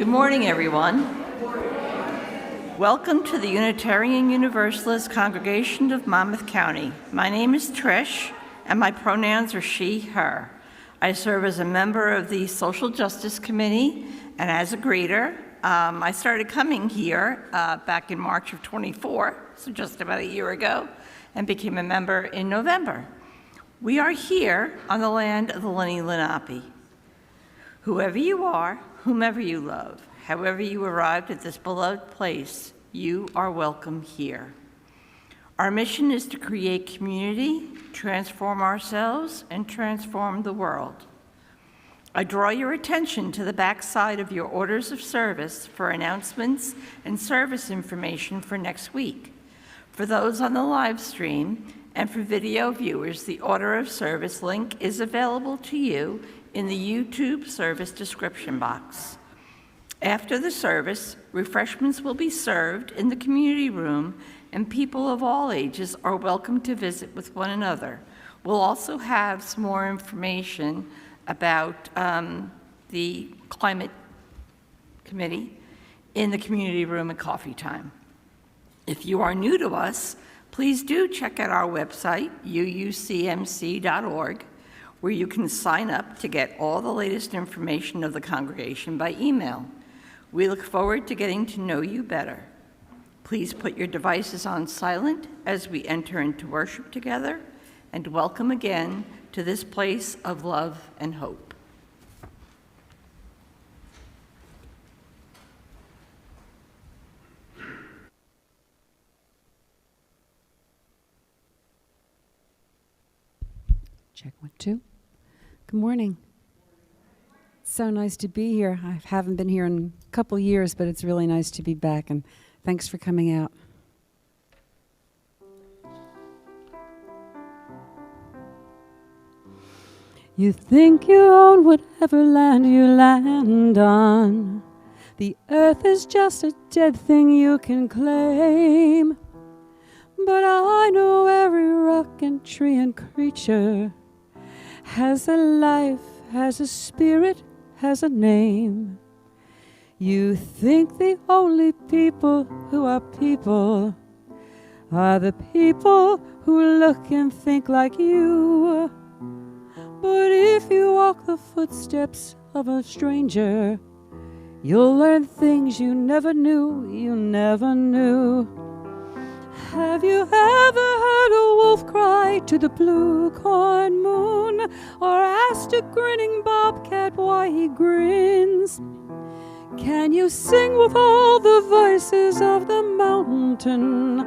Good morning, everyone. Welcome to the Unitarian Universalist Congregation of Monmouth County. My name is Trish, and my pronouns are she, her. I serve as a member of the Social Justice Committee, and as a greeter. I started coming here back in March of 24, so just about a year ago, and became a member in November. We are here on the land of the Lenni Lenape. Whoever you are, whomever you love, however you arrived at this beloved place, you are welcome here. Our mission is to create community, transform ourselves, and transform the world. I draw your attention to the back side of your orders of service for announcements and service information for next week. For those on the live stream and for video viewers, the order of service link is available to you in the YouTube service description box. After the service, refreshments will be served in the community room, and people of all ages are welcome to visit with one another. We'll also have some more information about the climate committee in the community room at coffee time. If you are new to us, please do check out our website, UUCMC.org, where you can sign up to get all the latest information of the congregation by email. We look forward to getting to know you better. Please put your devices on silent as we enter into worship together, and welcome again to this place of love and hope. Check 1, 2. Good morning. So nice to be here. I haven't been here in a couple years, but it's really nice to be back, and thanks for coming out. You think you own whatever land you land on. The earth is just a dead thing you can claim. But I know every rock and tree and creature has a life, has a spirit, has a name. You think the only people who are people are the people who look and think like you. But if you walk the footsteps of a stranger, you'll learn things you never knew, you never knew. Have you ever heard a wolf cry to the blue corn moon, or asked a grinning bobcat why he grins? Can you sing with all the voices of the mountain?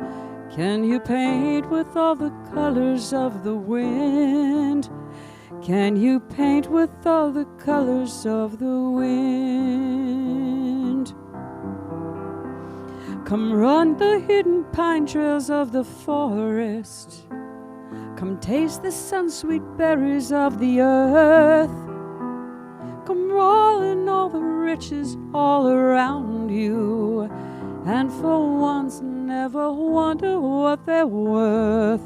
Can you paint with all the colors of the wind? Can you paint with all the colors of the wind? Come run the hidden pine trails of the forest. Come taste the sun-sweet berries of the earth. Come roll in all the riches all around you, and for once never wonder what they're worth.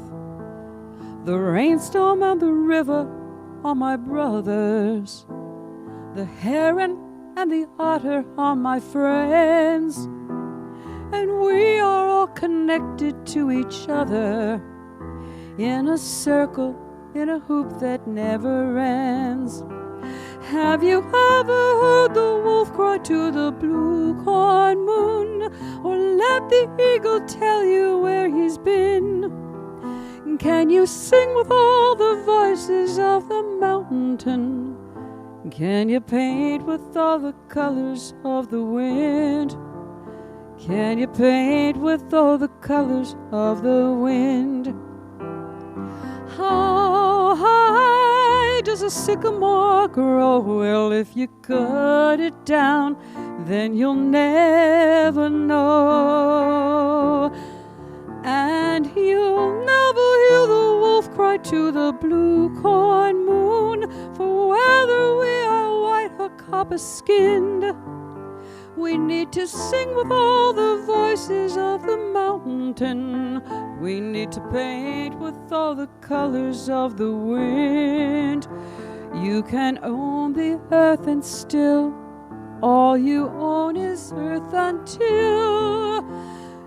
The rainstorm and the river are my brothers. The heron and the otter are my friends. And we are all connected to each other in a circle, in a hoop that never ends. Have you ever heard the wolf cry to the blue corn moon, or let the eagle tell you where he's been? Can you sing with all the voices of the mountain? Can you paint with all the colors of the wind? Can you paint with all the colors of the wind? How high does a sycamore grow? Well, if you cut it down, then you'll never know. And you'll never hear the wolf cry to the blue corn moon, for whether we are white or copper-skinned, we need to sing with all the voices of the mountain. We need to paint with all the colors of the wind. You can own the earth and still all you own is earth until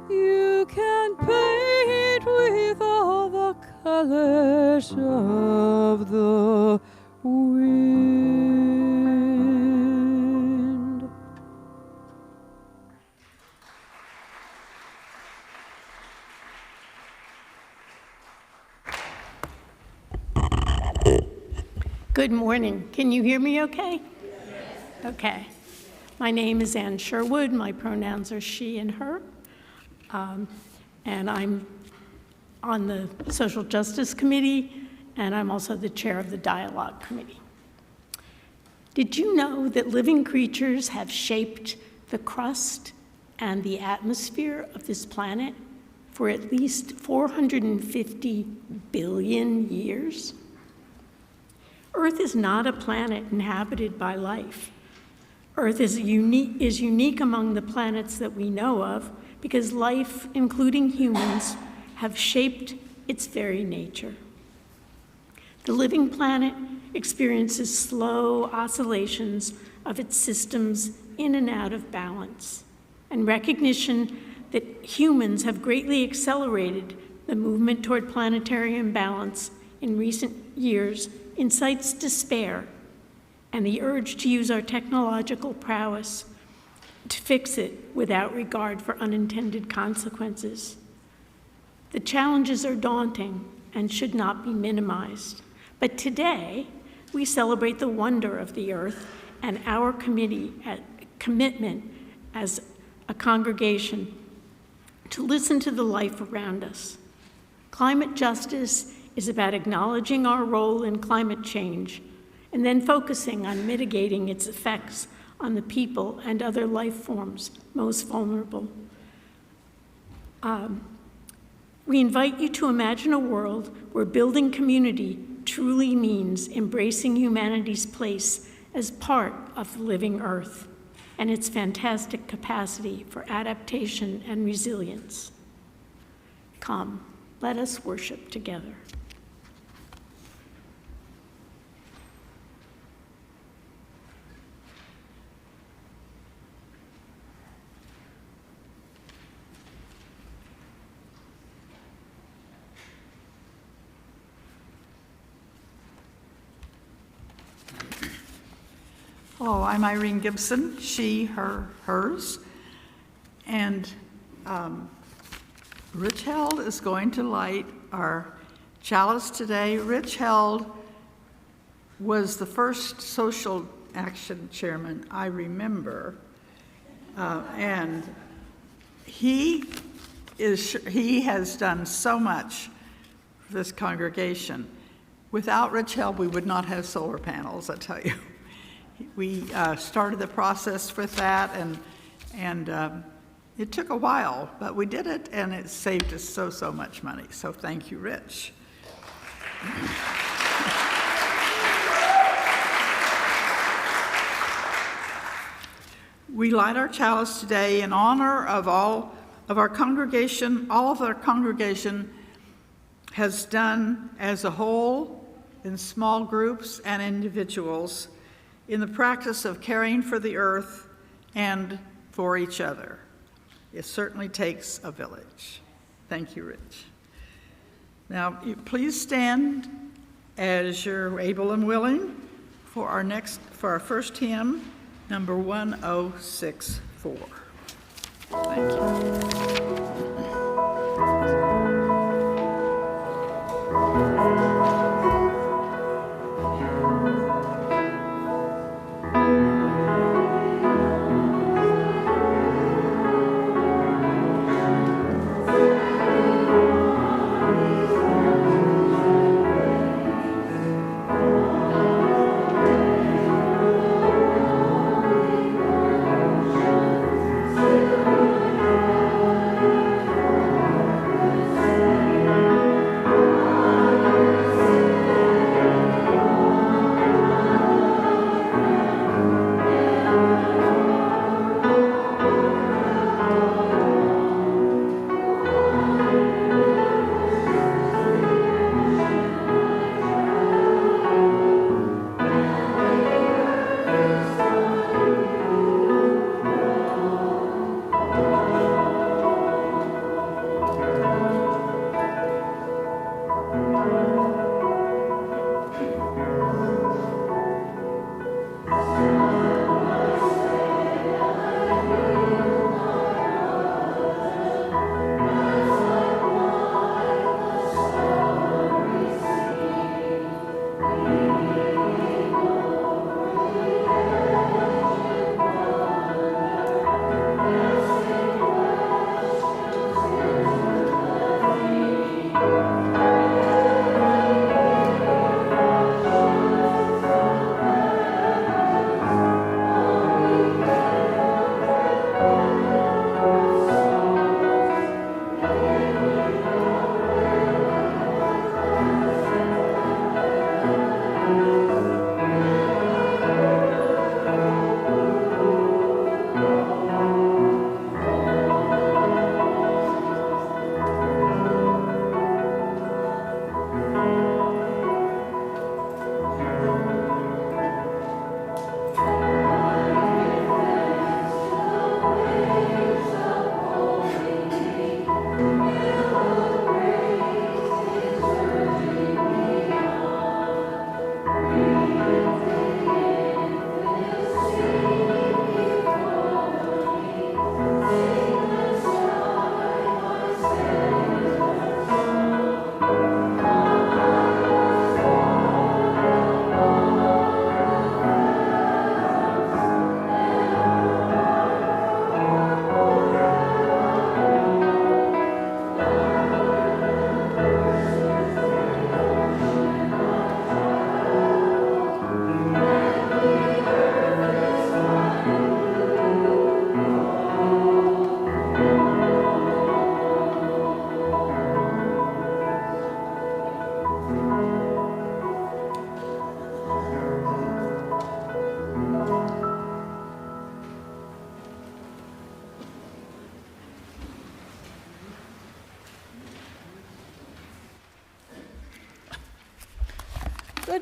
you can paint with all the colors of the wind. Good morning. Can you hear me okay? Yes. Okay. My name is Ann Sherwood. My pronouns are she and her. And I'm on the Social Justice Committee, and I'm also the chair of the Dialogue Committee. Did you know that living creatures have shaped the crust and the atmosphere of this planet for at least 450 billion years? Earth is not a planet inhabited by life. Earth is unique among the planets that we know of because life, including humans, have shaped its very nature. The living planet experiences slow oscillations of its systems in and out of balance, and recognition that humans have greatly accelerated the movement toward planetary imbalance in recent years incites despair and the urge to use our technological prowess to fix it without regard for unintended consequences. The challenges are daunting and should not be minimized. But today, we celebrate the wonder of the earth and our commitment as a congregation to listen to the life around us. Climate justice is about acknowledging our role in climate change and then focusing on mitigating its effects on the people and other life forms most vulnerable. We invite you to imagine a world where building community truly means embracing humanity's place as part of the living earth and its fantastic capacity for adaptation and resilience. Come, let us worship together. Hello, I'm Irene Gibson, she, her, hers. And Rich Held is going to light our chalice today. Rich Held was the first social action chairman I remember. And he has done so much for this congregation. Without Rich Held, we would not have solar panels, I tell you. We started the process with that, and it took a while, but we did it, and it saved us so much money. So thank you, Rich. We light our chalice today in honor of all of our congregation. All of our congregation has done as a whole, in small groups and individuals, in the practice of caring for the earth and for each other. It certainly takes a village. Thank you, Rich. Now, please stand as you're able and willing for our first hymn, number 1064. Thank you.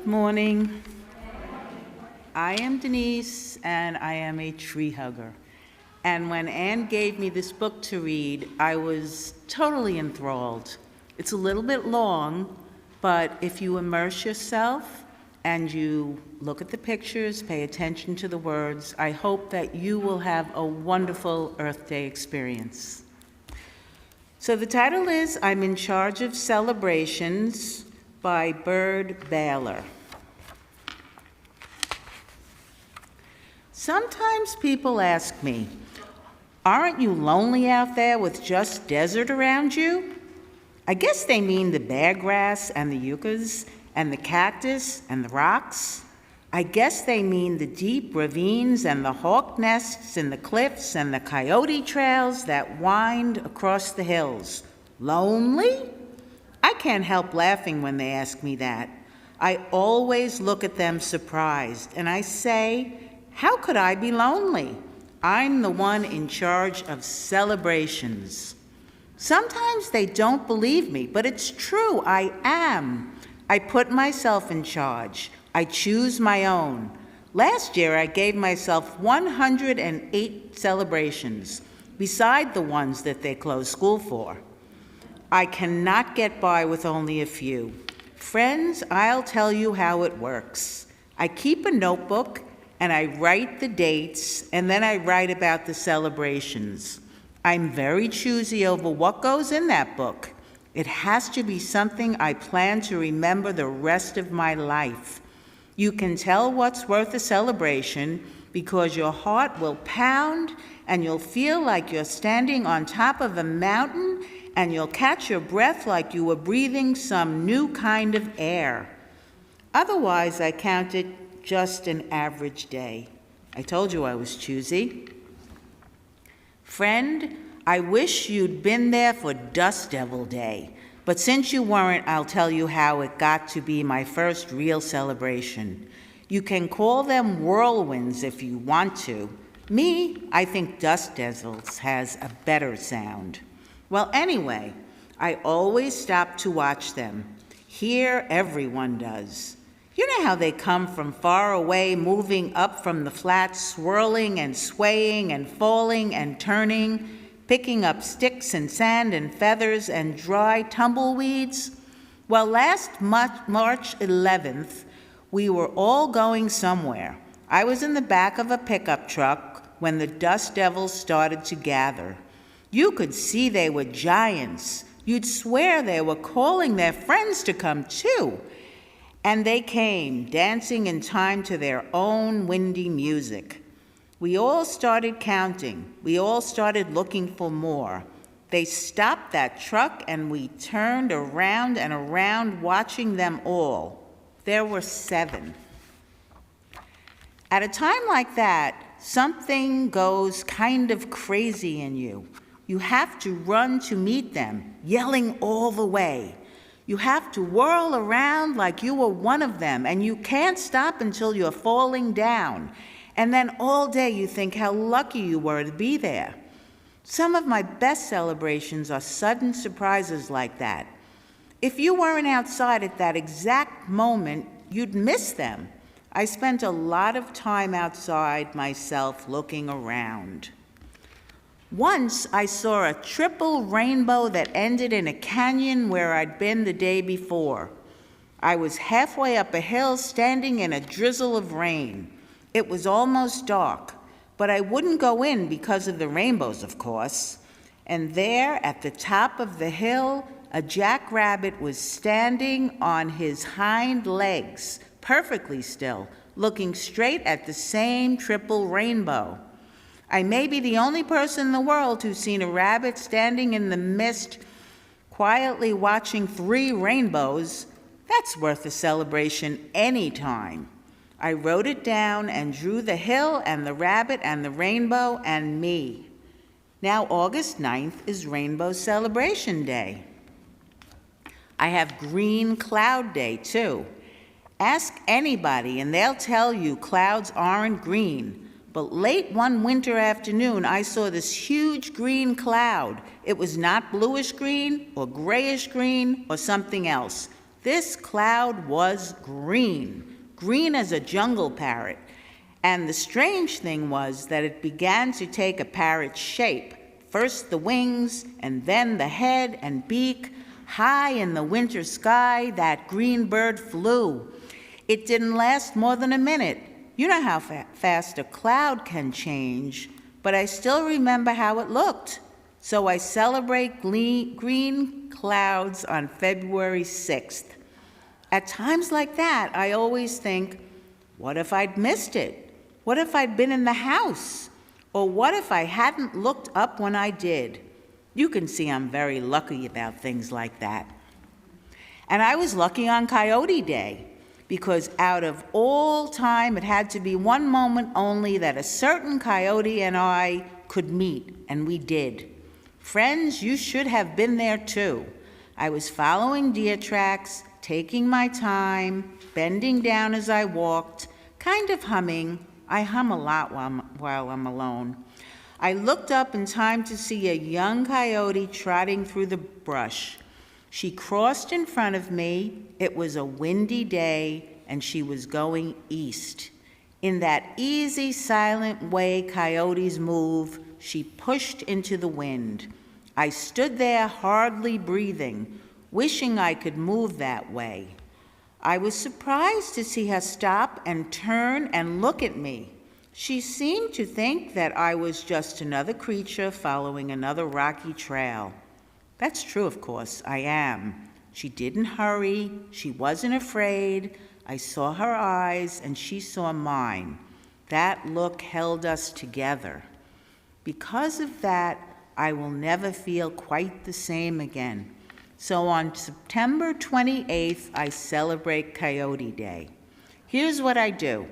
Good morning. I am Denise, and I am a tree hugger. And when Anne gave me this book to read, I was totally enthralled. It's a little bit long, but if you immerse yourself and you look at the pictures, pay attention to the words, I hope that you will have a wonderful Earth Day experience. So the title is I'm in Charge of Celebrations by Bird Baylor. Sometimes people ask me, aren't you lonely out there with just desert around you? I guess they mean the bear grass and the yuccas and the cactus and the rocks. I guess they mean the deep ravines and the hawk nests and the cliffs and the coyote trails that wind across the hills. Lonely? I can't help laughing when they ask me that. I always look at them surprised, and I say, how could I be lonely? I'm the one in charge of celebrations. Sometimes they don't believe me, but it's true, I am. I put myself in charge. I choose my own. Last year, I gave myself 108 celebrations, beside the ones that they closed school for. I cannot get by with only a few. Friends, I'll tell you how it works. I keep a notebook, and I write the dates, and then I write about the celebrations. I'm very choosy over what goes in that book. It has to be something I plan to remember the rest of my life. You can tell what's worth a celebration because your heart will pound and you'll feel like you're standing on top of a mountain and you'll catch your breath like you were breathing some new kind of air. Otherwise, I count it just an average day. I told you I was choosy. Friend, I wish you'd been there for Dust Devil Day, but since you weren't, I'll tell you how it got to be my first real celebration. You can call them whirlwinds if you want to. Me, I think Dust Devils has a better sound. Well, anyway, I always stop to watch them. Here, everyone does. You know how they come from far away, moving up from the flats, swirling and swaying and falling and turning, picking up sticks and sand and feathers and dry tumbleweeds? Well, last March 11th, we were all going somewhere. I was in the back of a pickup truck when the Dust Devils started to gather. You could see they were giants. You'd swear they were calling their friends to come too. And they came, dancing in time to their own windy music. We all started counting. We all started looking for more. They stopped that truck and we turned around and around watching them all. There were 7. At a time like that, something goes kind of crazy in you. You have to run to meet them, yelling all the way. You have to whirl around like you were one of them, and you can't stop until you're falling down. And then all day you think how lucky you were to be there. Some of my best celebrations are sudden surprises like that. If you weren't outside at that exact moment, you'd miss them. I spent a lot of time outside myself looking around. Once I saw a triple rainbow that ended in a canyon where I'd been the day before. I was halfway up a hill standing in a drizzle of rain. It was almost dark, but I wouldn't go in because of the rainbows, of course. And there at the top of the hill, a jackrabbit was standing on his hind legs, perfectly still, looking straight at the same triple rainbow. I may be the only person in the world who's seen a rabbit standing in the mist, quietly watching 3 rainbows. That's worth a celebration any time. I wrote it down and drew the hill and the rabbit and the rainbow and me. Now August 9th is Rainbow Celebration Day. I have Green Cloud Day too. Ask anybody and they'll tell you clouds aren't green. But late one winter afternoon, I saw this huge green cloud. It was not bluish green or grayish green or something else. This cloud was green, green as a jungle parrot. And the strange thing was that it began to take a parrot's shape. First the wings, and then the head and beak. High in the winter sky, that green bird flew. It didn't last more than a minute. You know how fast a cloud can change, but I still remember how it looked. So I celebrate green clouds on February 6th. At times like that, I always think, what if I'd missed it? What if I'd been in the house? Or what if I hadn't looked up when I did? You can see I'm very lucky about things like that. And I was lucky on Coyote Day, because out of all time, it had to be one moment only that a certain coyote and I could meet, and we did. Friends, you should have been there too. I was following deer tracks, taking my time, bending down as I walked, kind of humming. I hum a lot while I'm alone. I looked up in time to see a young coyote trotting through the brush. She crossed in front of me. It was a windy day, and she was going east. In that easy, silent way coyotes move, she pushed into the wind. I stood there hardly breathing, wishing I could move that way. I was surprised to see her stop and turn and look at me. She seemed to think that I was just another creature following another rocky trail. That's true, of course, I am. She didn't hurry, she wasn't afraid. I saw her eyes and she saw mine. That look held us together. Because of that, I will never feel quite the same again. So on September 28th, I celebrate Coyote Day. Here's what I do.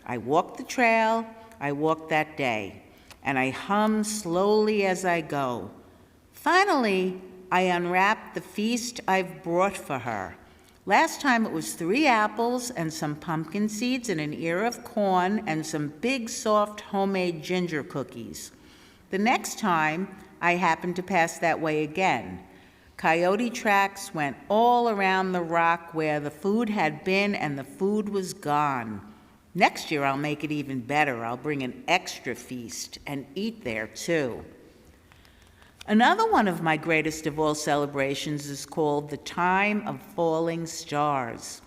I walk the trail, I walk that day, and I hum slowly as I go. Finally, I unwrap the feast I've brought for her. Last time it was 3 apples and some pumpkin seeds and an ear of corn and some big, soft, homemade ginger cookies. The next time, I happened to pass that way again. Coyote tracks went all around the rock where the food had been, and the food was gone. Next year, I'll make it even better. I'll bring an extra feast and eat there, too. Another one of my greatest of all celebrations is called the Time of Falling Stars.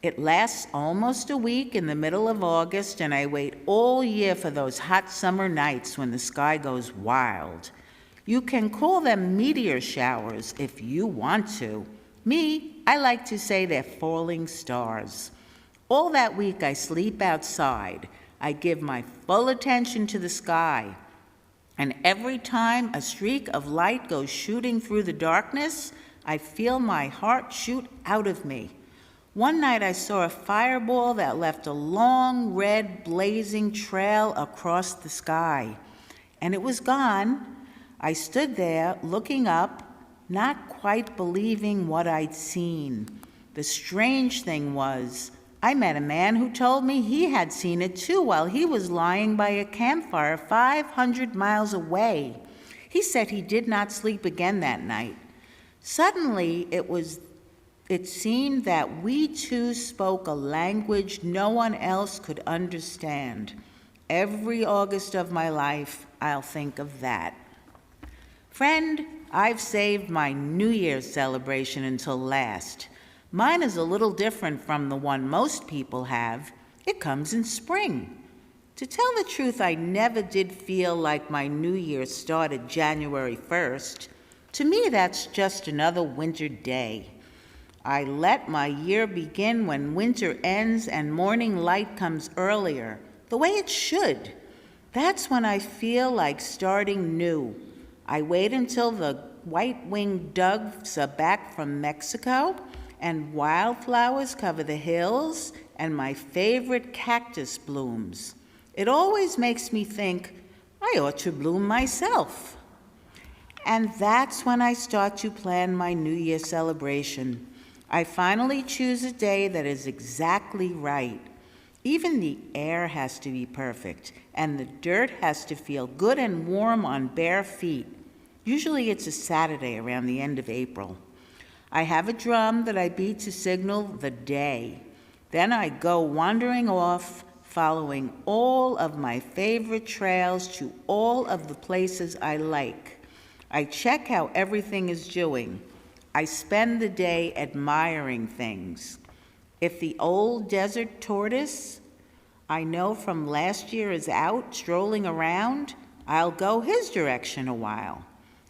It lasts almost a week in the middle of August, and I wait all year for those hot summer nights when the sky goes wild. You can call them meteor showers if you want to. Me, I like to say they're falling stars. All that week I sleep outside. I give my full attention to the sky. And every time a streak of light goes shooting through the darkness, I feel my heart shoot out of me. One night I saw a fireball that left a long, red, blazing trail across the sky. And it was gone. I stood there looking up, not quite believing what I'd seen. The strange thing was, I met a man who told me he had seen it too while he was lying by a campfire 500 miles away. He said he did not sleep again that night. Suddenly, it seemed that we two spoke a language no one else could understand. Every August of my life, I'll think of that. Friend, I've saved my New Year's celebration until last. Mine is a little different from the one most people have. It comes in spring. To tell the truth, I never did feel like my New Year started January 1st. To me, that's just another winter day. I let my year begin when winter ends and morning light comes earlier, the way it should. That's when I feel like starting new. I wait until the white-winged doves are back from Mexico and wildflowers cover the hills and my favorite cactus blooms. It always makes me think, I ought to bloom myself. And that's when I start to plan my New Year celebration. I finally choose a day that is exactly right. Even the air has to be perfect, and the dirt has to feel good and warm on bare feet. Usually it's a Saturday around the end of April. I have a drum that I beat to signal the day. Then I go wandering off, following all of my favorite trails to all of the places I like. I check how everything is doing. I spend the day admiring things. If the old desert tortoise I know from last year is out strolling around, I'll go his direction a while.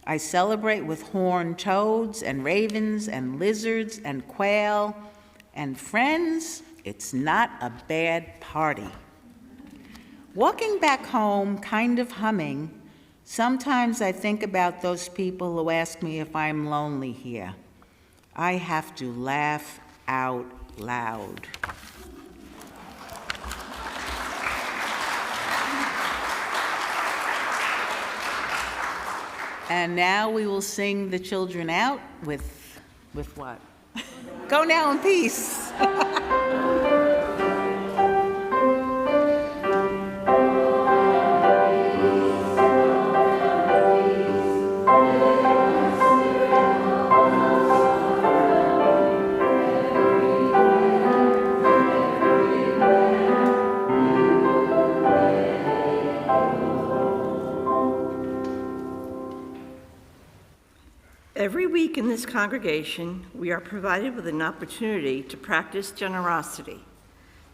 I celebrate with horned toads and ravens and lizards and quail. And friends, it's not a bad party. Walking back home, kind of humming, sometimes I think about those people who ask me if I'm lonely here. I have to laugh out loud. And now we will sing the children out with what? Go now in peace. Every week in this congregation, we are provided with an opportunity to practice generosity.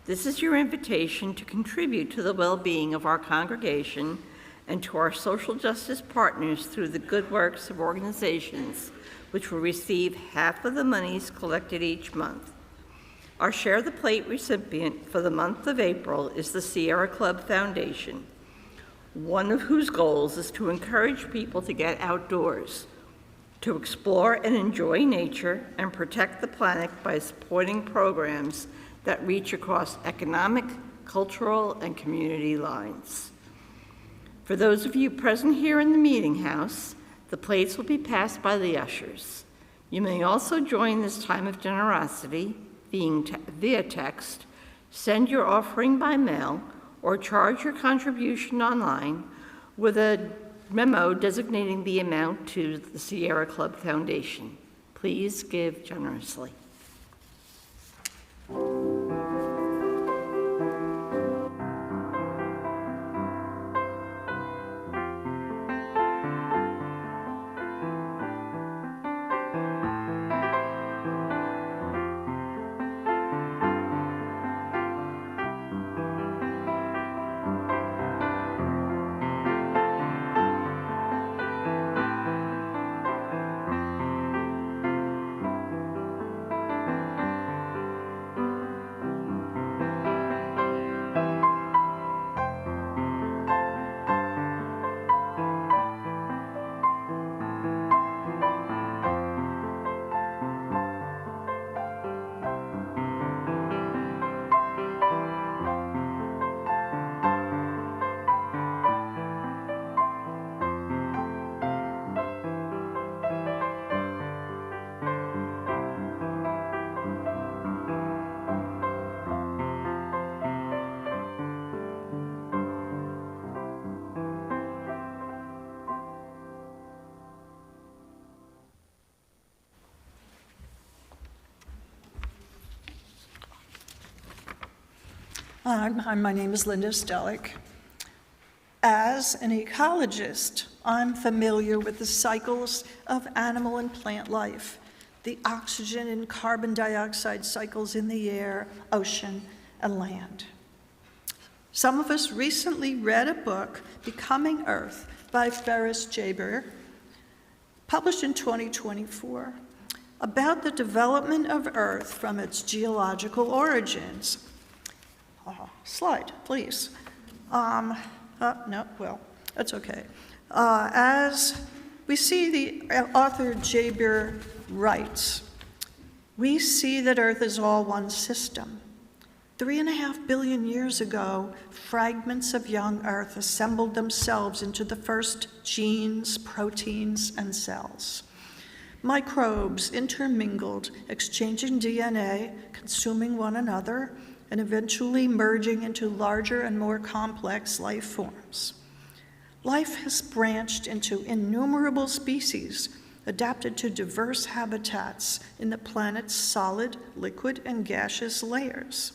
This is your invitation to contribute to the well-being of our congregation and to our social justice partners through the good works of organizations, which will receive half of the monies collected each month. Our Share the Plate recipient for the month of April is the Sierra Club Foundation, one of whose goals is to encourage people to get outdoors, to explore and enjoy nature and protect the planet by supporting programs that reach across economic, cultural, and community lines. For those of you present here in the meeting house, the plates will be passed by the ushers. You may also join this time of generosity via text, send your offering by mail, or charge your contribution online with a memo designating the amount to the Sierra Club Foundation. Please give generously. My name is Linda Stellick. As an ecologist, I'm familiar with the cycles of animal and plant life, the oxygen and carbon dioxide cycles in the air, ocean, and land. Some of us recently read a book, Becoming Earth, by Ferris Jaber, published in 2024, about the development of Earth from its geological origins. Slide, please. No, well, that's okay. As we see, the author Jaber writes, we see that Earth is all one system. 3.5 billion years ago, fragments of young Earth assembled themselves into the first genes, proteins, and cells. Microbes intermingled, exchanging DNA, consuming one another, and eventually merging into larger and more complex life forms. Life has branched into innumerable species, adapted to diverse habitats in the planet's solid, liquid, and gaseous layers.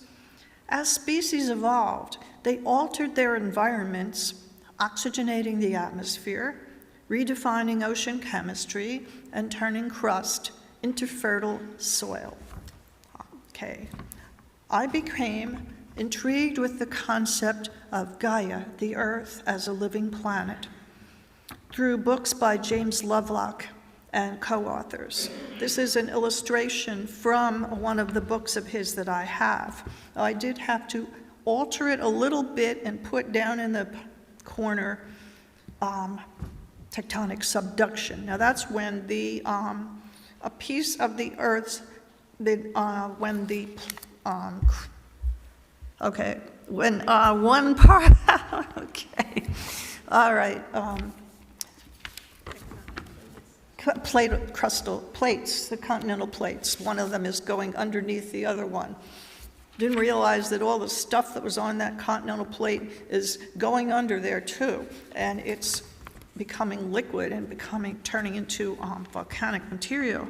As species evolved, they altered their environments, oxygenating the atmosphere, redefining ocean chemistry, and turning crust into fertile soil. Okay. I became intrigued with the concept of Gaia, the Earth, as a living planet, through books by James Lovelock and co-authors. This is an illustration from one of the books of his that I have. I did have to alter it a little bit and put down in the corner tectonic subduction. Now that's when a piece of the Earth, when one part, okay, all right, crustal plates, the continental plates, one of them is going underneath the other one. Didn't realize that all the stuff that was on that continental plate is going under there too, and it's becoming liquid and turning into volcanic material.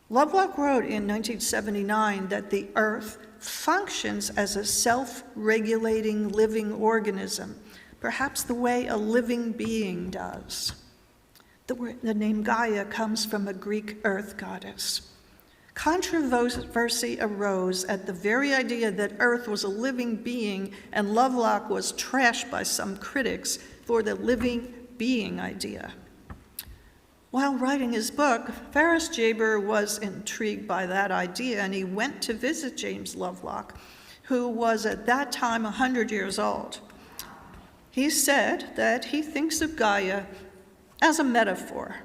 Lovelock wrote in 1979 that the Earth functions as a self-regulating living organism, perhaps the way a living being does. The name Gaia comes from a Greek earth goddess. Controversy arose at the very idea that Earth was a living being, and Lovelock was trashed by some critics for the living being idea. While writing his book, Ferris Jaber was intrigued by that idea, and he went to visit James Lovelock, who was at that time 100 years old. He said that he thinks of Gaia as a metaphor.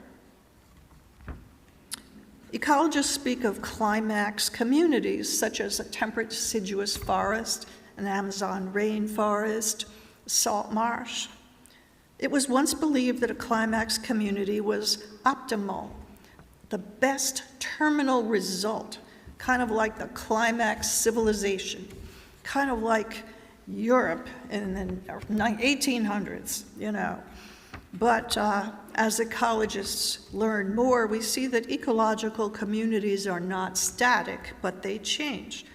Ecologists speak of climax communities, such as a temperate deciduous forest, an Amazon rainforest, a salt marsh. It was once believed that a climax community was optimal, the best terminal result, kind of like the climax civilization, kind of like Europe in the 1800s, you know. But as ecologists learn more, we see that ecological communities are not static, but they change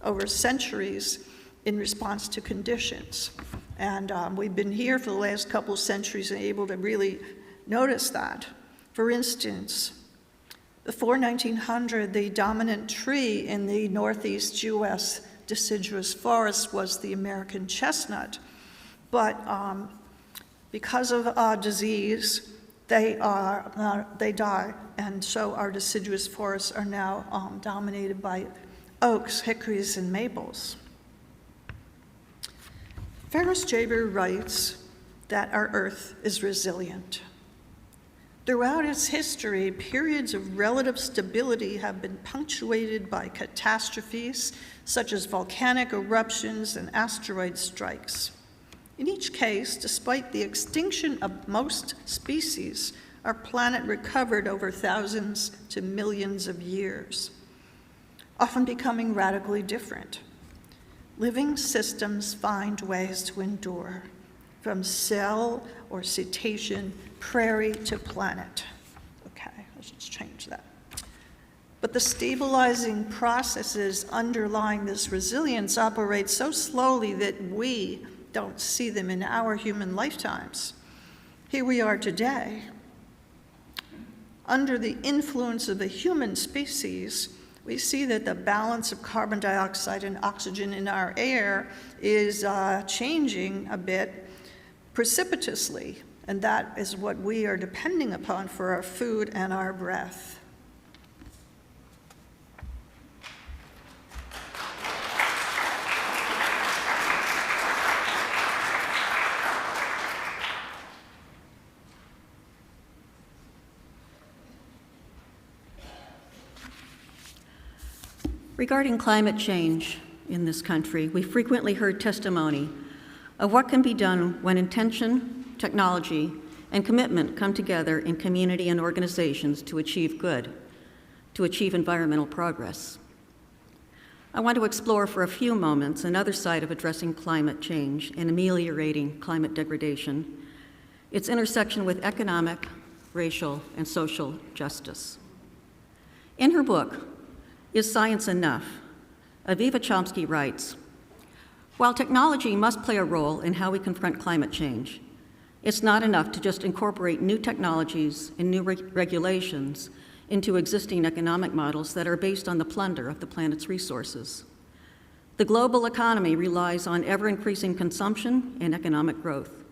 over centuries in response to conditions. And we've been here for the last couple of centuries and able to really notice that. For instance, before 1900, the dominant tree in the northeast US deciduous forest was the American chestnut. But because of disease, they die, and so our deciduous forests are now dominated by oaks, hickories, and maples. Ferris Jaber writes that our Earth is resilient. Throughout its history, periods of relative stability have been punctuated by catastrophes such as volcanic eruptions and asteroid strikes. In each case, despite the extinction of most species, our planet recovered over thousands to millions of years, often becoming radically different. Living systems find ways to endure, from cell or cetacean, prairie to planet. Okay, let's just change that. But the stabilizing processes underlying this resilience operate so slowly that we don't see them in our human lifetimes. Here we are today, under the influence of the human species. We see that the balance of carbon dioxide and oxygen in our air is changing a bit precipitously, and that is what we are depending upon for our food and our breath. Regarding climate change in this country, we frequently heard testimony of what can be done when intention, technology, and commitment come together in community and organizations to achieve good, to achieve environmental progress. I want to explore for a few moments another side of addressing climate change and ameliorating climate degradation, its intersection with economic, racial, and social justice. In her book, Is Science Enough?, Aviva Chomsky writes, "While technology must play a role in how we confront climate change, it's not enough to just incorporate new technologies and new regulations into existing economic models that are based on the plunder of the planet's resources. The global economy relies on ever-increasing consumption and economic growth,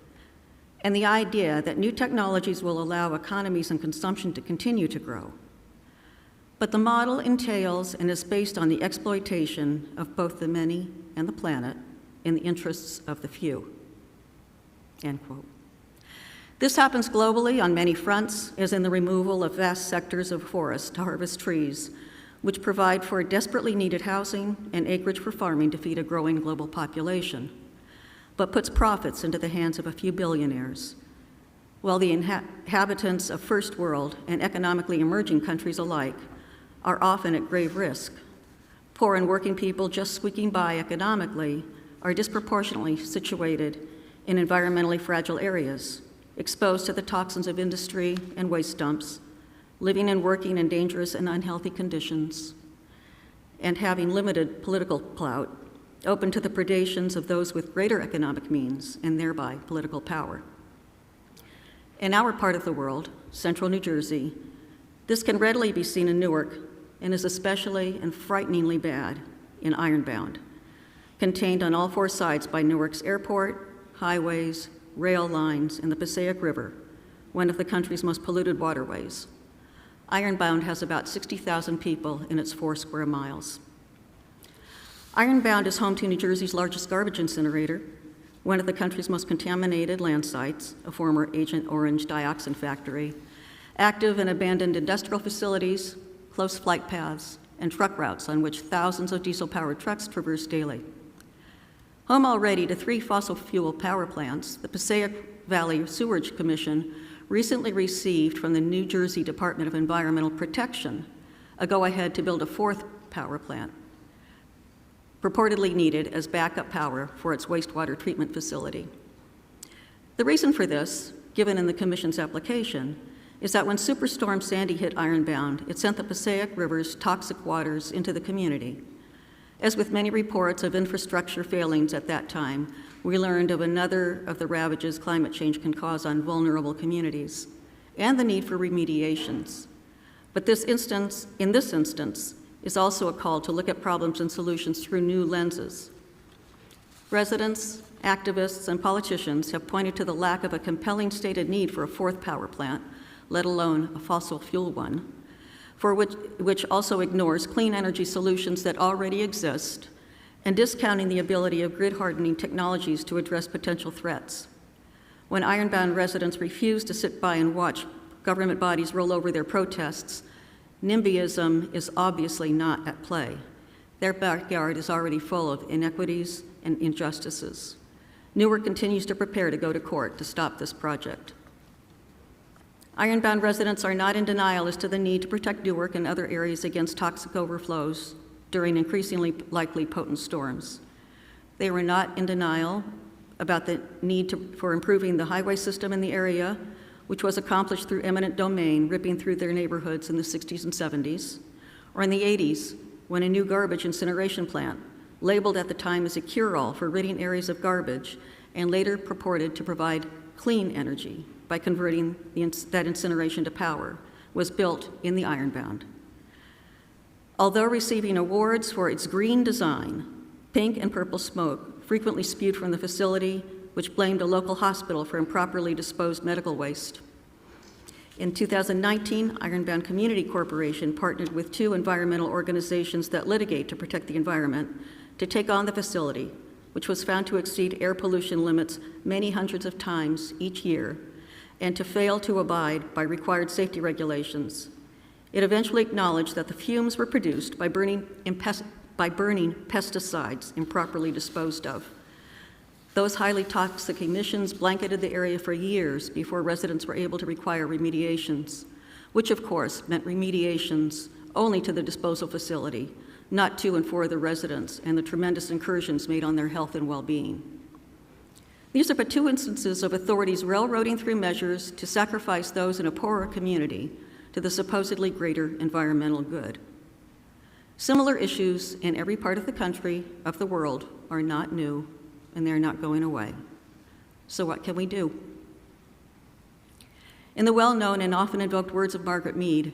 and the idea that new technologies will allow economies and consumption to continue to grow. But the model entails and is based on the exploitation of both the many and the planet in the interests of the few." End quote. This happens globally on many fronts, as in the removal of vast sectors of forest to harvest trees, which provide for desperately needed housing and acreage for farming to feed a growing global population, but puts profits into the hands of a few billionaires, while the inhabitants of first world and economically emerging countries alike are often at grave risk. Poor and working people just squeaking by economically are disproportionately situated in environmentally fragile areas, exposed to the toxins of industry and waste dumps, living and working in dangerous and unhealthy conditions, and having limited political clout, open to the predations of those with greater economic means and thereby political power. In our part of the world, central New Jersey, this can readily be seen in Newark and is especially and frighteningly bad in Ironbound, contained on all four sides by Newark's airport, highways, rail lines, and the Passaic River, one of the country's most polluted waterways. Ironbound has about 60,000 people in its 4 square miles. Ironbound is home to New Jersey's largest garbage incinerator, one of the country's most contaminated land sites, a former Agent Orange dioxin factory, active and abandoned industrial facilities, close flight paths, and truck routes on which thousands of diesel-powered trucks traverse daily. Home already to 3 fossil fuel power plants, the Passaic Valley Sewerage Commission recently received from the New Jersey Department of Environmental Protection a go-ahead to build a 4th power plant, purportedly needed as backup power for its wastewater treatment facility. The reason for this, given in the Commission's application, is that when Superstorm Sandy hit Ironbound, it sent the Passaic River's toxic waters into the community. As with many reports of infrastructure failings at that time, we learned of another of the ravages climate change can cause on vulnerable communities, and the need for remediations. But in this instance, is also a call to look at problems and solutions through new lenses. Residents, activists, and politicians have pointed to the lack of a compelling stated need for a 4th power plant, let alone a fossil fuel one, for which also ignores clean energy solutions that already exist and discounting the ability of grid-hardening technologies to address potential threats. When Ironbound residents refuse to sit by and watch government bodies roll over their protests, NIMBYism is obviously not at play. Their backyard is already full of inequities and injustices. Newark continues to prepare to go to court to stop this project. Ironbound residents are not in denial as to the need to protect Newark and other areas against toxic overflows during increasingly likely potent storms. They were not in denial about the need for improving the highway system in the area, which was accomplished through eminent domain ripping through their neighborhoods in the 60s and 70s, or in the 80s, when a new garbage incineration plant, labeled at the time as a cure-all for ridding areas of garbage, and later purported to provide clean energy by converting that incineration to power, was built in the Ironbound. Although receiving awards for its green design, pink and purple smoke frequently spewed from the facility, which blamed a local hospital for improperly disposed medical waste. In 2019, Ironbound Community Corporation partnered with 2 environmental organizations that litigate to protect the environment to take on the facility, which was found to exceed air pollution limits many hundreds of times each year and to fail to abide by required safety regulations. It eventually acknowledged that the fumes were produced by burning pesticides improperly disposed of. Those highly toxic emissions blanketed the area for years before residents were able to require remediations, which of course meant remediations only to the disposal facility, not to and for the residents and the tremendous incursions made on their health and well-being. These are but two instances of authorities railroading through measures to sacrifice those in a poorer community to the supposedly greater environmental good. Similar issues in every part of the country, of the world, are not new, and they're not going away. So what can we do? In the well-known and often invoked words of Margaret Mead,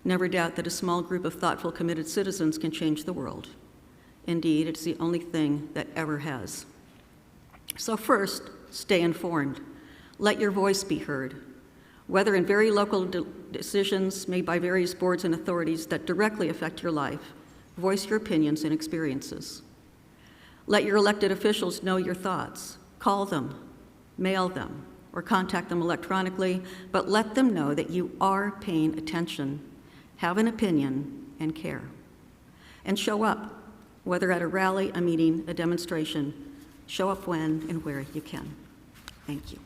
never doubt that a small group of thoughtful, committed citizens can change the world. Indeed, it's the only thing that ever has. So first, stay informed. Let your voice be heard, whether in very local decisions made by various boards and authorities that directly affect your life. Voice your opinions and experiences. Let your elected officials know your thoughts. Call them, mail them, or contact them electronically, but let them know that you are paying attention, have an opinion, and care. And show up, whether at a rally, a meeting, a demonstration. Show up when and where you can. Thank you.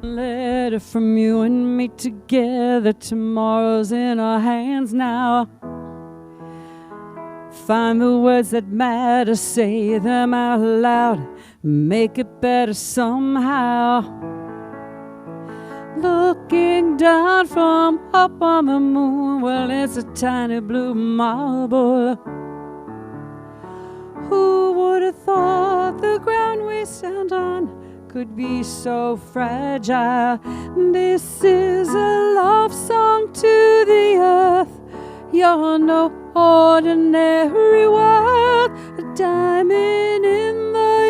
Letter from you and me together, tomorrow's in our hands now. Find the words that matter, say them out loud, make it better somehow. Looking down from up on the moon, well, it's a tiny blue marble. Who would have thought the ground we stand on could be so fragile? This is a love song to the earth. You're no ordinary world, a diamond in the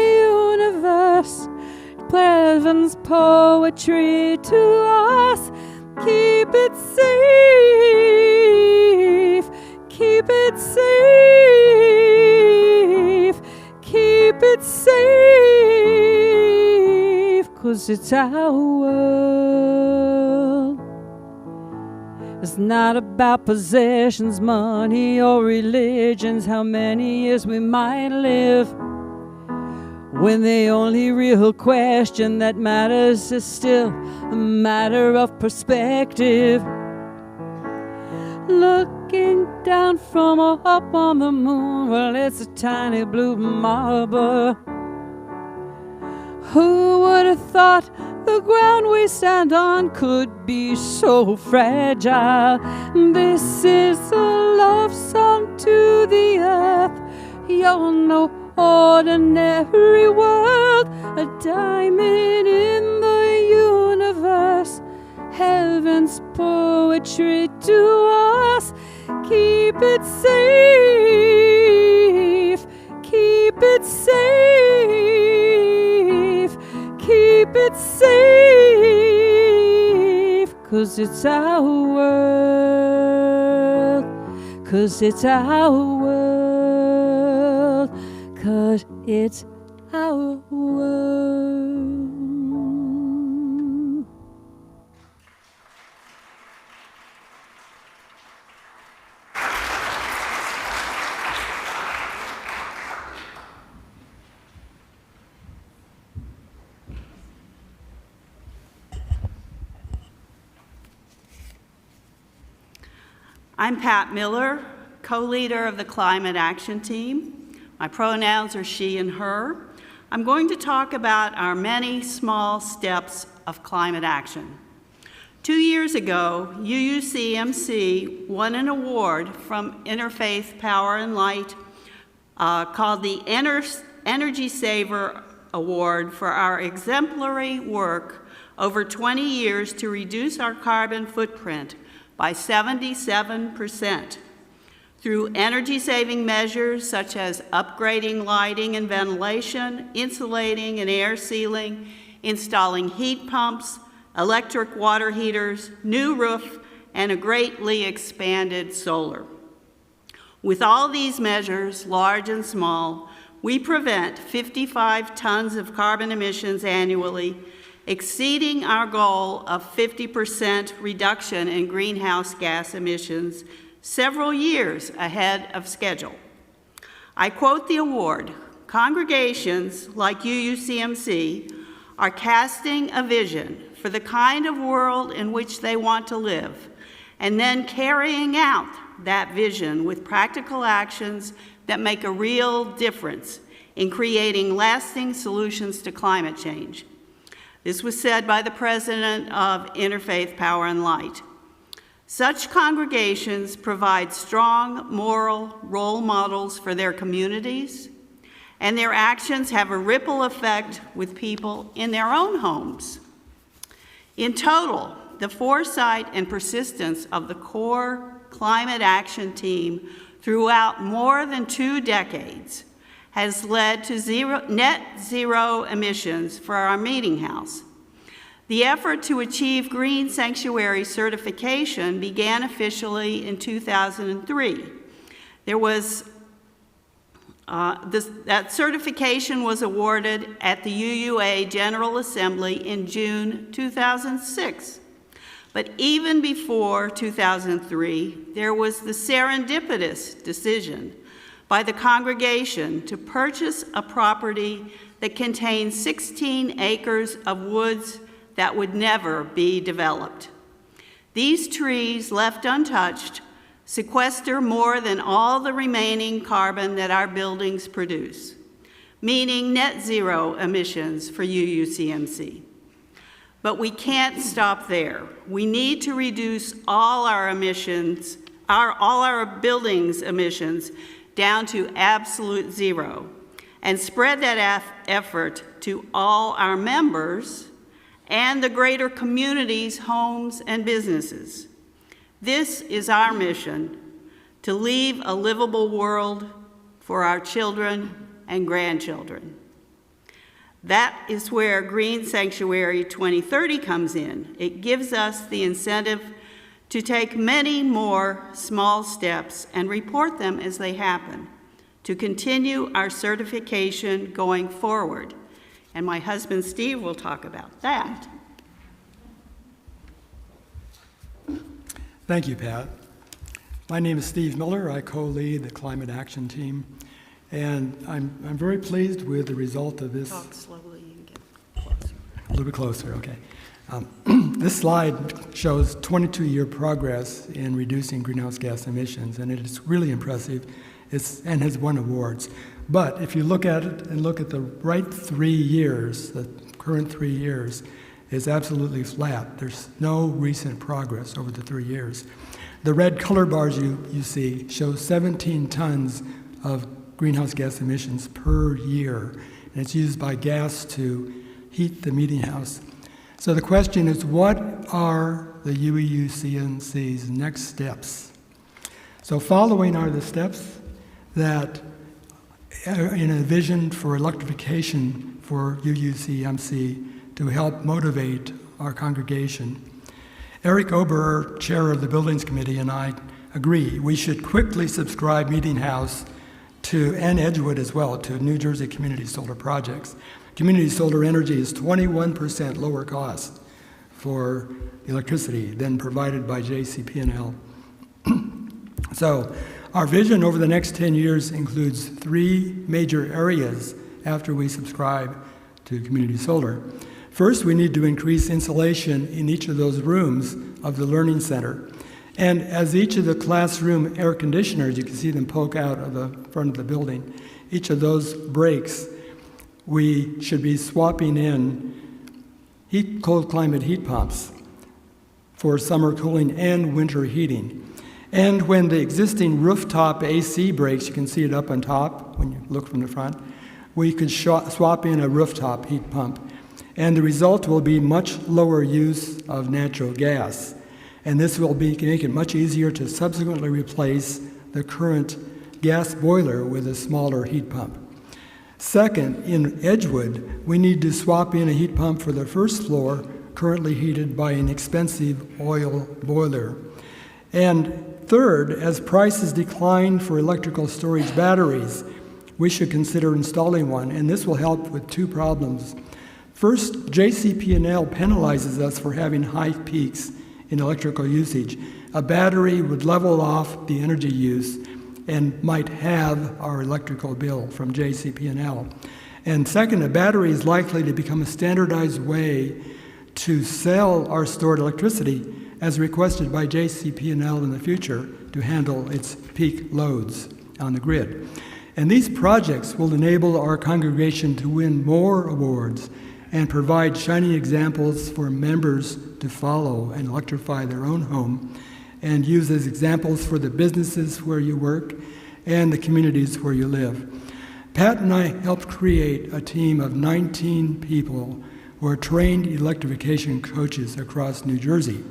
universe. Heaven's poetry to us. Keep it safe, keep it safe, keep it safe, 'cause it's our world. It's not about possessions, money, or religions, how many years we might live, when the only real question that matters is still a matter of perspective. Looking down from up on the moon, well, it's a tiny blue marble. Who would have thought the ground we stand on could be so fragile? This is a love song to the earth. You're no ordinary world, a diamond in the universe. Heaven's poetry to us. Keep it safe, keep it safe, keep it safe, 'cause it's our world, 'cause it's our world, 'cause it's our world. I'm Pat Miller, co-leader of the Climate Action Team. My pronouns are she and her. I'm going to talk about our many small steps of climate action. 2 years ago, UUCMC won an award from Interfaith Power and Light called the Energy Saver Award for our exemplary work over 20 years to reduce our carbon footprint by 77%. Through energy-saving measures such as upgrading lighting and ventilation, insulating and air sealing, installing heat pumps, electric water heaters, new roof, and a greatly expanded solar. With all these measures, large and small, we prevent 55 tons of carbon emissions annually, exceeding our goal of 50% reduction in greenhouse gas emissions several years ahead of schedule. I quote the award, "Congregations like UUCMC are casting a vision for the kind of world in which they want to live, and then carrying out that vision with practical actions that make a real difference in creating lasting solutions to climate change." This was said by the president of Interfaith Power and Light. Such congregations provide strong moral role models for their communities, and their actions have a ripple effect with people in their own homes. In total, the foresight and persistence of the core climate action team throughout more than 2 decades has led to net zero emissions for our meeting house. The effort to achieve Green Sanctuary certification began officially in 2003. That certification was awarded at the UUA General Assembly in June 2006. But even before 2003, there was the serendipitous decision by the congregation to purchase a property that contains 16 acres of woods that would never be developed. These trees, left untouched, sequester more than all the remaining carbon that our buildings produce, meaning net zero emissions for UUCMC. But we can't stop there. We need to reduce all our emissions, all our buildings' emissions down to absolute zero, and spread that effort to all our members and the greater communities, homes, and businesses. This is our mission, to leave a livable world for our children and grandchildren. That is where Green Sanctuary 2030 comes in. It gives us the incentive to take many more small steps and report them as they happen, to continue our certification going forward. And my husband Steve will talk about that. Thank you, Pat. My name is Steve Miller. I co-lead the Climate Action Team, and I'm very pleased with the result of this. Talk slowly and get closer. A little bit closer, okay. This slide shows 22-year progress in reducing greenhouse gas emissions, and it is really impressive. And has won awards. But if you look at it and look at the right 3 years, the current 3 years, is absolutely flat. There's no recent progress over the 3 years. The red color bars you see show 17 tons of greenhouse gas emissions per year, and it's used by gas to heat the meeting house. So the question is, what are the UUCMC's next steps? So following are the steps that in a vision for electrification for UUCMC to help motivate our congregation. Eric Ober, chair of the Buildings Committee, and I agree we should quickly subscribe Meeting House and Edgewood as well to New Jersey community solar projects. Community solar energy is 21% lower cost for electricity than provided by JCP&L. So our vision over the next 10 years includes 3 major areas after we subscribe to community solar. First, we need to increase insulation in each of those rooms of the Learning Center. And as each of the classroom air conditioners, you can see them poke out of the front of the building, each of those breaks, we should be swapping in cold climate heat pumps for summer cooling and winter heating. And when the existing rooftop AC breaks, you can see it up on top when you look from the front, we could swap in a rooftop heat pump. And the result will be much lower use of natural gas. And this will make it much easier to subsequently replace the current gas boiler with a smaller heat pump. Second, in Edgewood, we need to swap in a heat pump for the first floor currently heated by an expensive oil boiler. And third, as prices decline for electrical storage batteries, we should consider installing one, and this will help with two problems. First, JCP&L penalizes us for having high peaks in electrical usage. A battery would level off the energy use and might halve our electrical bill from JCP&L. And second, a battery is likely to become a standardized way to sell our stored electricity as requested by JCP&L in the future to handle its peak loads on the grid. And these projects will enable our congregation to win more awards and provide shining examples for members to follow and electrify their own home, and use as examples for the businesses where you work and the communities where you live. Pat and I helped create a team of 19 people who are trained electrification coaches across New Jersey.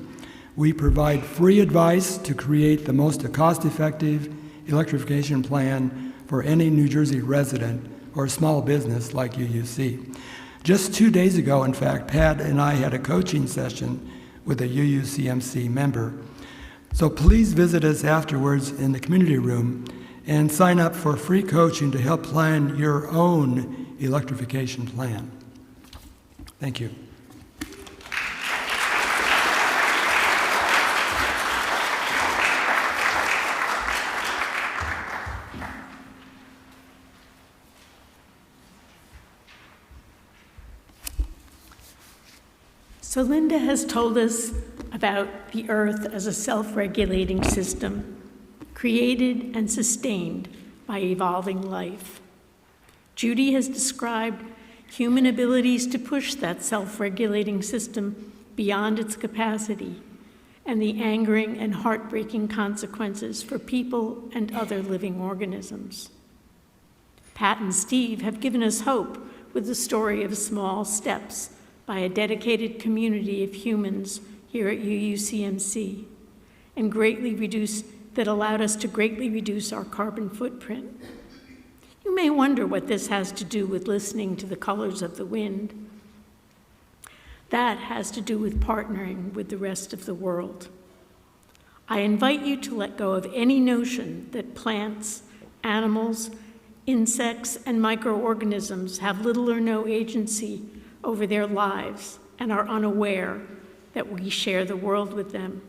We provide free advice to create the most cost-effective electrification plan for any New Jersey resident or small business like UUC. Just 2 days ago, in fact, Pat and I had a coaching session with a UUCMC member. So please visit us afterwards in the community room and sign up for free coaching to help plan your own electrification plan. Thank you. So Linda has told us about the Earth as a self-regulating system, created and sustained by evolving life. Judy has described human abilities to push that self-regulating system beyond its capacity and the angering and heartbreaking consequences for people and other living organisms. Pat and Steve have given us hope with the story of small steps by a dedicated community of humans here at UUCMC, and that allowed us to greatly reduce our carbon footprint. You may wonder what this has to do with listening to the colors of the wind. That has to do with partnering with the rest of the world. I invite you to let go of any notion that plants, animals, insects, and microorganisms have little or no agency over their lives and are unaware that we share the world with them.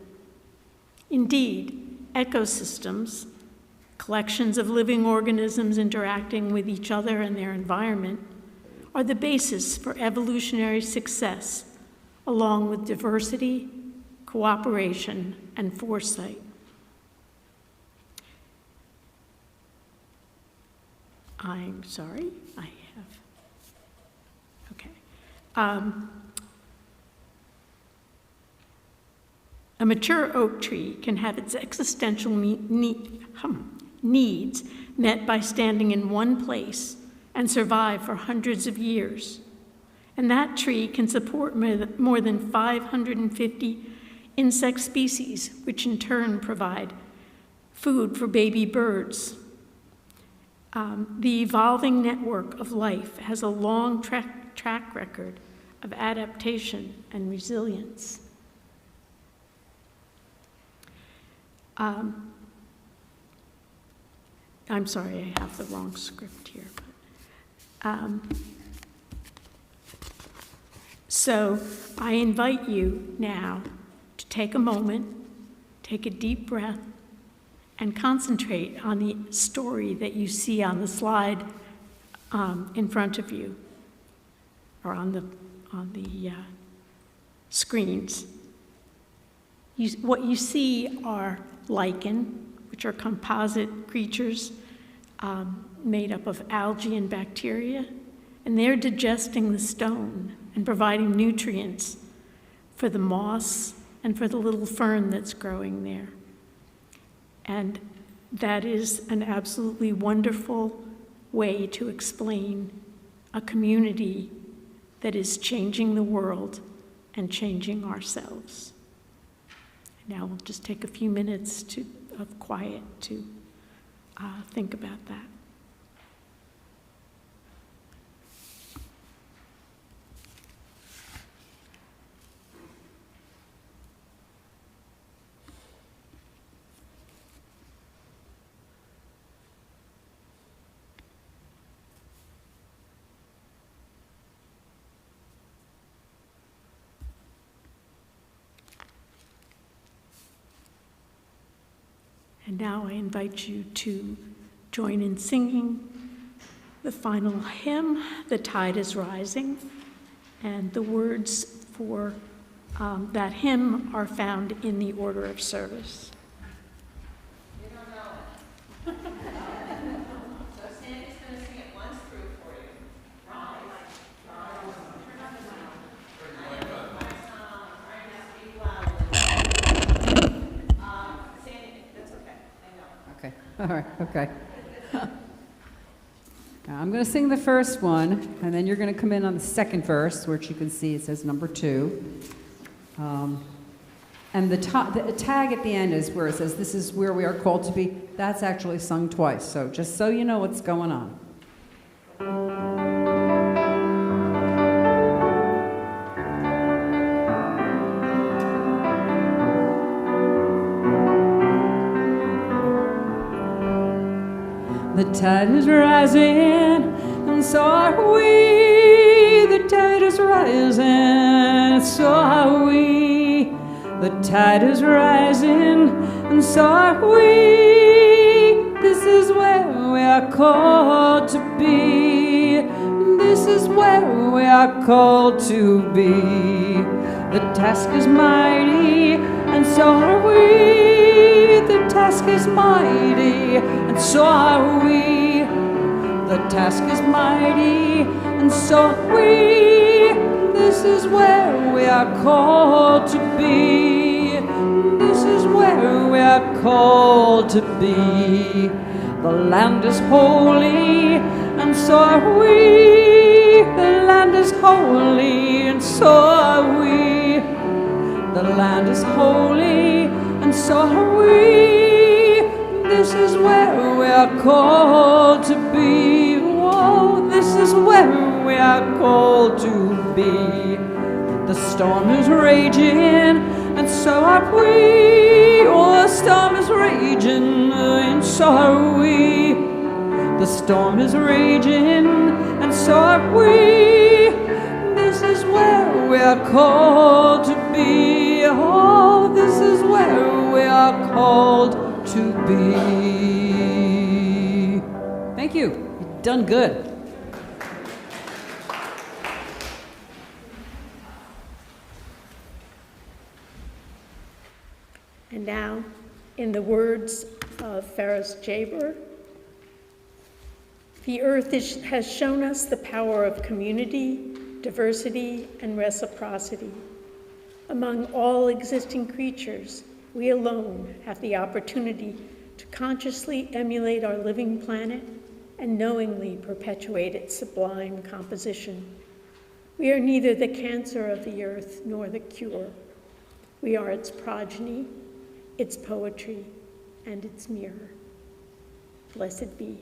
Indeed, ecosystems, collections of living organisms interacting with each other and their environment, are the basis for evolutionary success, along with diversity, cooperation, and foresight. I'm sorry, I have, okay. A mature oak tree can have its existential needs met by standing in one place and survive for hundreds of years. And that tree can support more than 550 insect species, which in turn provide food for baby birds. The evolving network of life has a long track record of adaptation and resilience. I'm sorry, I have the wrong script here. So I invite you now to take a moment, take a deep breath, and concentrate on the story that you see on the slide in front of you, or on the screens. What you see are lichen, which are composite creatures made up of algae and bacteria, and they're digesting the stone and providing nutrients for the moss and for the little fern that's growing there. And that is an absolutely wonderful way to explain a community that is changing the world and changing ourselves. Now we'll just take a few minutes of quiet to think about that. And now I invite you to join in singing the final hymn, "The Tide is Rising," and the words for that hymn are found in the order of service. Okay, all right, okay. Now, I'm going to sing the first one, and then you're going to come in on the second verse, which you can see it says number 2. And the tag at the end is where it says, "This is where we are called to be." That's actually sung twice, so just so you know what's going on. The tide is rising, and so are we. The tide is rising, and so are we. The tide is rising, and so are we. This is where we are called to be. This is where we are called to be. The task is mighty, and so are we. The task is mighty, and so are we. The task is mighty, and so are we. This is where we are called to be. This is where we are called to be. The land is holy, and so are we. The land is holy, and so are we. The land is holy, and so are we. This is where we are called to be. Whoa, this is where we are called to be. The storm is raging, and so are we. Oh, the storm is raging, and so are we. The storm is raging, and so are we. This is where we are called to be. Oh, this is where we are called to be. Thank you. You've done good. And now, in the words of Ferris Jaber, the earth has shown us the power of community, diversity, and reciprocity. Among all existing creatures, we alone have the opportunity to consciously emulate our living planet and knowingly perpetuate its sublime composition. We are neither the cancer of the earth nor the cure. We are its progeny, its poetry, and its mirror. Blessed be.